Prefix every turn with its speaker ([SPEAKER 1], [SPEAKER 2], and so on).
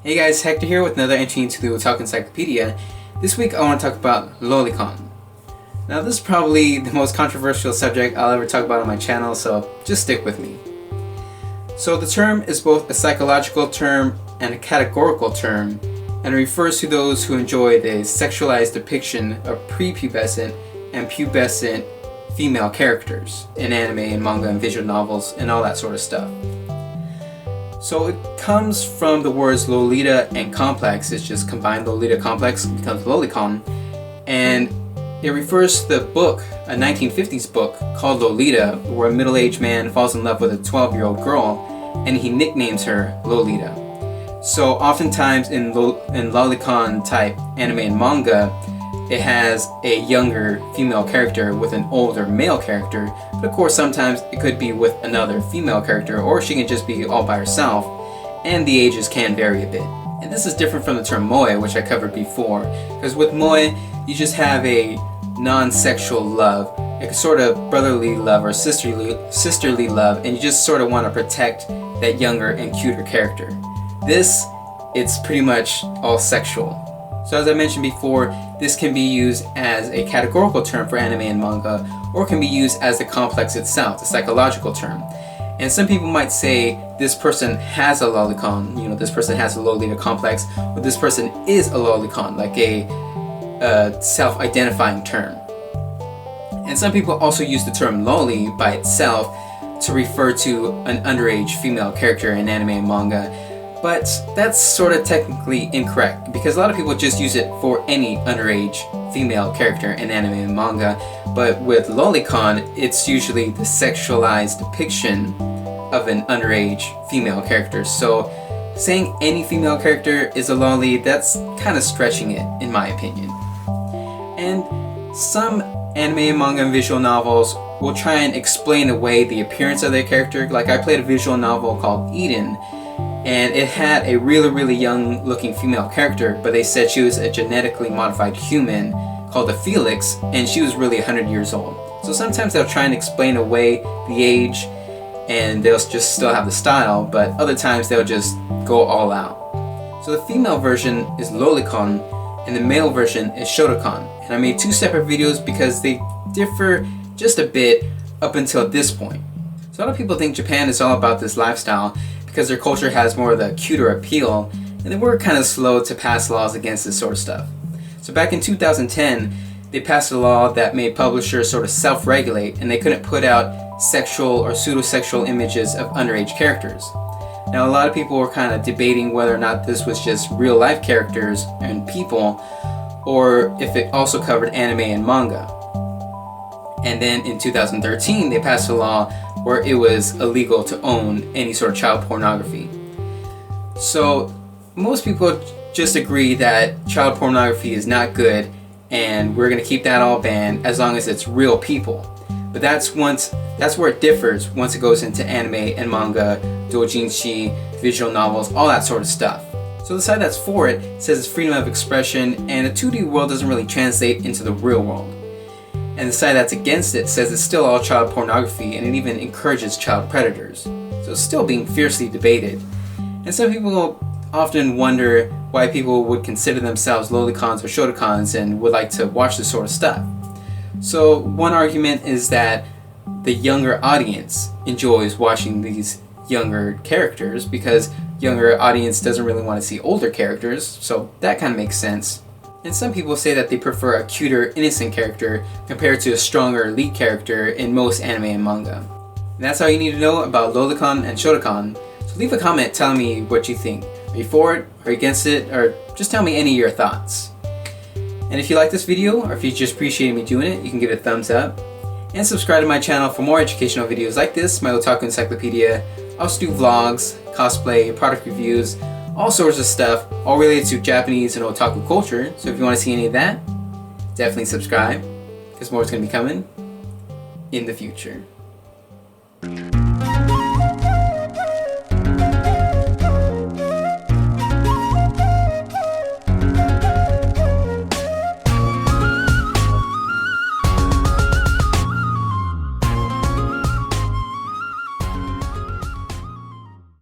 [SPEAKER 1] Hey guys, Hector here with another entry into the Otaku Encyclopedia. This week I want to talk about Lolicon. Now this is probably the most controversial subject I'll ever talk about on my channel, so just stick with me. So the term is both a psychological term and a categorical term, and it refers to those who enjoy the sexualized depiction of prepubescent and pubescent female characters in anime and manga and visual novels and all that sort of stuff. So it comes from the words Lolita and complex. It's just combined Lolita complex becomes Lolicon, and it refers to the book, a 1950s book called Lolita, where a middle-aged man falls in love with a 12-year-old girl and he nicknames her Lolita. So oftentimes in Lolicon type anime and manga, it has a younger female character with an older male character, but of course sometimes it could be with another female character, or she can just be all by herself, and the ages can vary a bit. And this is different from the term moe, which I covered before, because with moe you just have a non-sexual love, a sort of brotherly love or sisterly love, and you just sort of want to protect that younger and cuter character. This, it's pretty much all sexual. So as I mentioned before, this can be used as a categorical term for anime and manga, or can be used as the complex itself, the psychological term. And some people might say this person has a lolicon, this person has a Lolita complex, or this person is a lolicon, like a self-identifying term. And some people also use the term loli by itself to refer to an underage female character in anime and manga. But that's sort of technically incorrect, because a lot of people just use it for any underage female character in anime and manga, but with Lolicon, it's usually the sexualized depiction of an underage female character. So saying any female character is a loli, that's kind of stretching it, in my opinion. And some anime and manga and visual novels will try and explain away the appearance of their character. Like I played a visual novel called Eden, and it had a really young looking female character, but they said she was a genetically modified human called a Felix, and she was really 100 years old. So sometimes they'll try and explain away the age and they'll just still have the style, but other times they'll just go all out. So the female version is Lolicon and the male version is Shotacon. And I made two separate videos because they differ just a bit up until this point. So a lot of people think Japan is all about this lifestyle because their culture has more of the cuter appeal, and they were kind of slow to pass laws against this sort of stuff. So back in 2010, they passed a law that made publishers sort of self-regulate, and they couldn't put out sexual or pseudo-sexual images of underage characters. Now a lot of people were kind of debating whether or not this was just real-life characters and people, or if it also covered anime and manga. And then in 2013, they passed a law where it was illegal to own any sort of child pornography. So most people just agree that child pornography is not good, and we're going to keep that all banned as long as it's real people. But that's where it differs once it goes into anime and manga, doujinshi, visual novels, all that sort of stuff. So the side that's for it says it's freedom of expression, and the 2D world doesn't really translate into the real world. And the side that's against it says it's still all child pornography, and it even encourages child predators. So it's still being fiercely debated. And some people often wonder why people would consider themselves lolicons or shotacons and would like to watch this sort of stuff. So one argument is that the younger audience enjoys watching these younger characters because younger audience doesn't really want to see older characters, so that kind of makes sense. And some people say that they prefer a cuter, innocent character compared to a stronger lead character in most anime and manga. And that's all you need to know about Lolicon and Shotacon. So leave a comment telling me what you think. Are you for it, or against it, or just tell me any of your thoughts. And if you like this video, or if you just appreciate me doing it, you can give it a thumbs up. And subscribe to my channel for more educational videos like this, my Otaku Encyclopedia. I also do vlogs, cosplay, product reviews, all sorts of stuff, all related to Japanese and otaku culture. So if you want to see any of that, definitely subscribe, because more is going to be coming in the future.